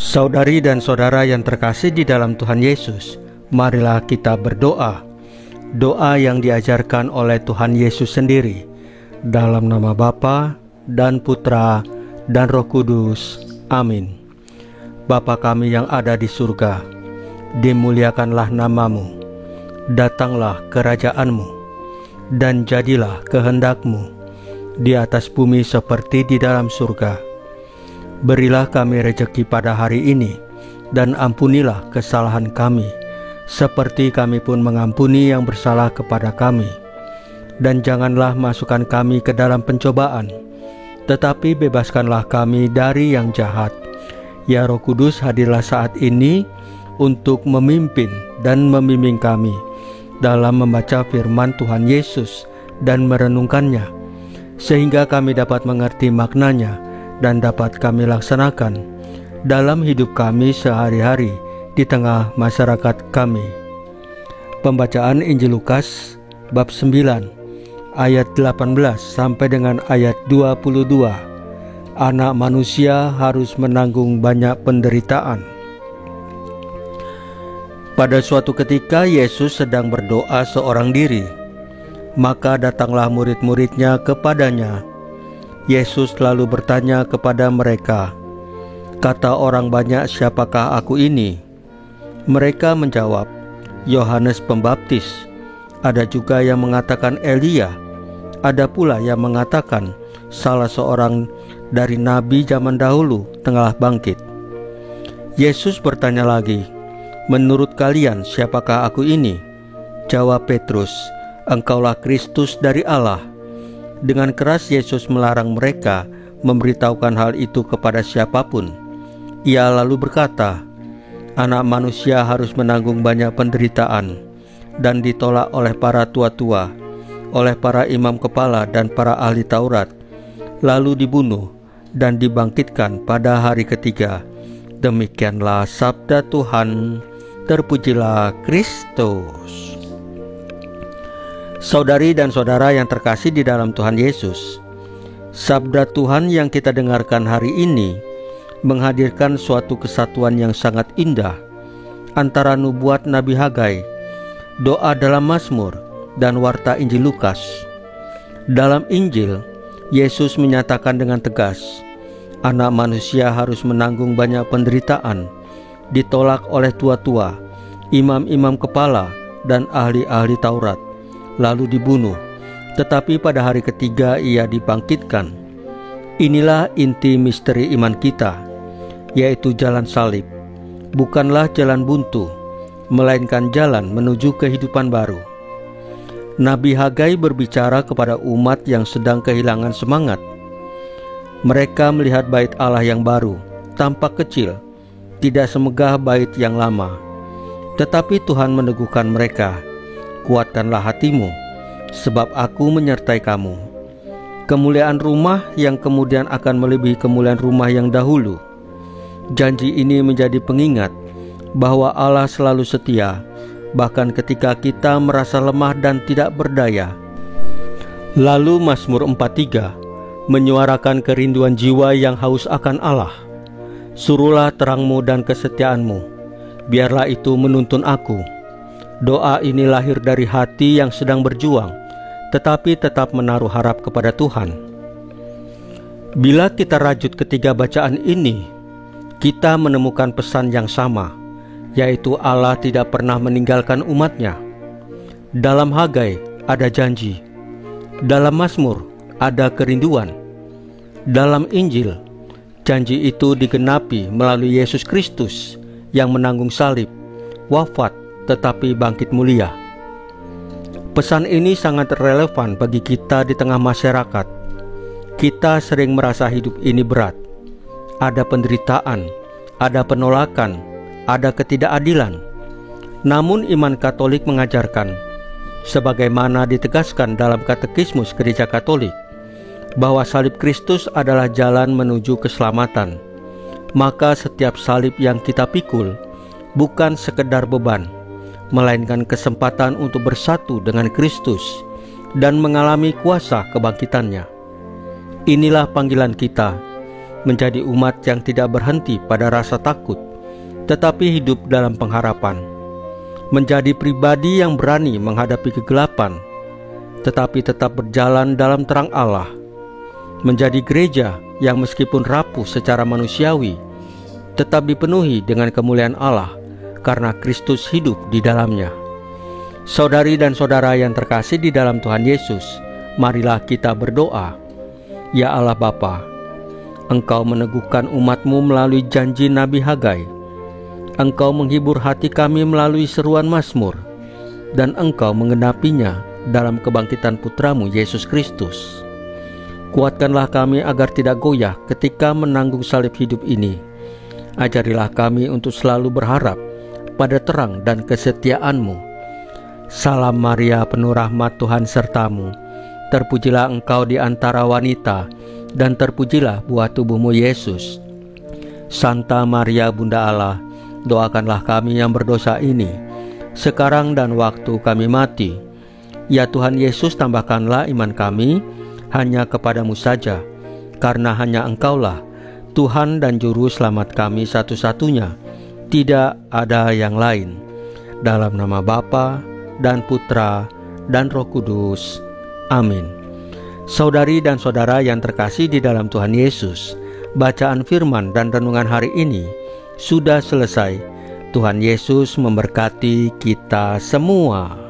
Saudari dan saudara yang terkasih di dalam Tuhan Yesus, marilah kita berdoa. Doa yang diajarkan oleh Tuhan Yesus sendiri. Dalam nama Bapa dan Putra dan Roh Kudus. Amin. Bapa kami yang ada di surga, dimuliakanlah namamu. Datanglah kerajaanmu, dan jadilah kehendak-Mu di atas bumi seperti di dalam surga. Berilah kami rejeki pada hari ini, dan ampunilah kesalahan kami, seperti kami pun mengampuni yang bersalah kepada kami. Dan janganlah masukkan kami ke dalam pencobaan, tetapi bebaskanlah kami dari yang jahat. Ya Roh Kudus, hadirlah saat ini untuk memimpin dan membimbing kami dalam membaca firman Tuhan Yesus dan merenungkannya, sehingga kami dapat mengerti maknanya dan dapat kami laksanakan dalam hidup kami sehari-hari di tengah masyarakat kami. Pembacaan Injil Lukas bab 9 ayat 18 sampai dengan ayat 22. Anak manusia harus menanggung banyak penderitaan. Pada suatu ketika Yesus sedang berdoa seorang diri. Maka datanglah murid-muridnya kepadanya. Yesus lalu bertanya kepada mereka, "Kata orang banyak, siapakah aku ini?" Mereka menjawab, "Yohanes Pembaptis. Ada juga yang mengatakan Elia. Ada pula yang mengatakan salah seorang dari nabi zaman dahulu tengah bangkit." Yesus bertanya lagi, "Menurut kalian siapakah aku ini?" Jawab Petrus, "Engkaulah Kristus dari Allah." Dengan keras Yesus melarang mereka memberitahukan hal itu kepada siapapun. Ia lalu berkata, "Anak manusia harus menanggung banyak penderitaan dan ditolak oleh para tua-tua, oleh para imam kepala dan para ahli Taurat, lalu dibunuh dan dibangkitkan pada hari ketiga." Demikianlah sabda Tuhan. Terpujilah Kristus. Saudari dan saudara yang terkasih di dalam Tuhan Yesus, sabda Tuhan yang kita dengarkan hari ini menghadirkan suatu kesatuan yang sangat indah antara nubuat Nabi Hagai, doa dalam Mazmur, dan warta Injil Lukas. Dalam Injil, Yesus menyatakan dengan tegas, anak manusia harus menanggung banyak penderitaan, ditolak oleh tua-tua, imam-imam kepala, dan ahli-ahli Taurat, lalu dibunuh, tetapi pada hari ketiga ia dibangkitkan. Inilah inti misteri iman kita, yaitu jalan salib, bukanlah jalan buntu, melainkan jalan menuju kehidupan baru. Nabi Hagai berbicara kepada umat yang sedang kehilangan semangat. Mereka melihat bait Allah yang baru, tampak kecil, tidak semegah bait yang lama. Tetapi Tuhan meneguhkan mereka, "Kuatkanlah hatimu, sebab aku menyertai kamu." Kemuliaan rumah yang kemudian akan melebihi kemuliaan rumah yang dahulu. Janji ini menjadi pengingat bahwa Allah selalu setia, bahkan ketika kita merasa lemah dan tidak berdaya. Lalu Mazmur 43 menyuarakan kerinduan jiwa yang haus akan Allah. "Suruhlah terangmu dan kesetiaanmu, biarlah itu menuntun aku." Doa ini lahir dari hati yang sedang berjuang, tetapi tetap menaruh harap kepada Tuhan. Bila kita rajut ketiga bacaan ini, kita menemukan pesan yang sama, yaitu Allah tidak pernah meninggalkan umatnya. Dalam Hagai ada janji, dalam Mazmur ada kerinduan, dalam Injil janji itu digenapi melalui Yesus Kristus yang menanggung salib, wafat, tetapi bangkit mulia. Pesan ini sangat relevan bagi kita di tengah masyarakat. Kita sering merasa hidup ini berat. Ada penderitaan, ada penolakan, ada ketidakadilan. Namun iman Katolik mengajarkan, sebagaimana ditegaskan dalam Katekismus Gereja Katolik, bahwa salib Kristus adalah jalan menuju keselamatan. Maka setiap salib yang kita pikul bukan sekedar beban, melainkan kesempatan untuk bersatu dengan Kristus dan mengalami kuasa kebangkitannya. Inilah panggilan kita, menjadi umat yang tidak berhenti pada rasa takut, tetapi hidup dalam pengharapan, menjadi pribadi yang berani menghadapi kegelapan, tetapi tetap berjalan dalam terang Allah, menjadi gereja yang meskipun rapuh secara manusiawi, tetap dipenuhi dengan kemuliaan Allah karena Kristus hidup di dalamnya. Saudari dan saudara yang terkasih di dalam Tuhan Yesus, marilah kita berdoa. Ya Allah Bapa, Engkau meneguhkan umat-Mu melalui janji Nabi Hagai. Engkau menghibur hati kami melalui seruan Mazmur, dan Engkau menggenapinya dalam kebangkitan Putra-Mu Yesus Kristus. Kuatkanlah kami agar tidak goyah ketika menanggung salib hidup ini. Ajarilah kami untuk selalu berharap pada terang dan kesetiaan-Mu. Salam Maria, penuh rahmat, Tuhan sertamu. Terpujilah engkau di antara wanita, dan terpujilah buah tubuhmu Yesus. Santa Maria Bunda Allah, doakanlah kami yang berdosa ini, sekarang dan waktu kami mati. Ya Tuhan Yesus, tambahkanlah iman kami hanya kepadamu saja, karena hanya Engkaulah Tuhan dan Juru Selamat kami satu-satunya, tidak ada yang lain. Dalam nama Bapa dan Putra dan Roh Kudus. Amin. Saudari dan saudara yang terkasih di dalam Tuhan Yesus, bacaan firman dan renungan hari ini sudah selesai. Tuhan Yesus memberkati kita semua.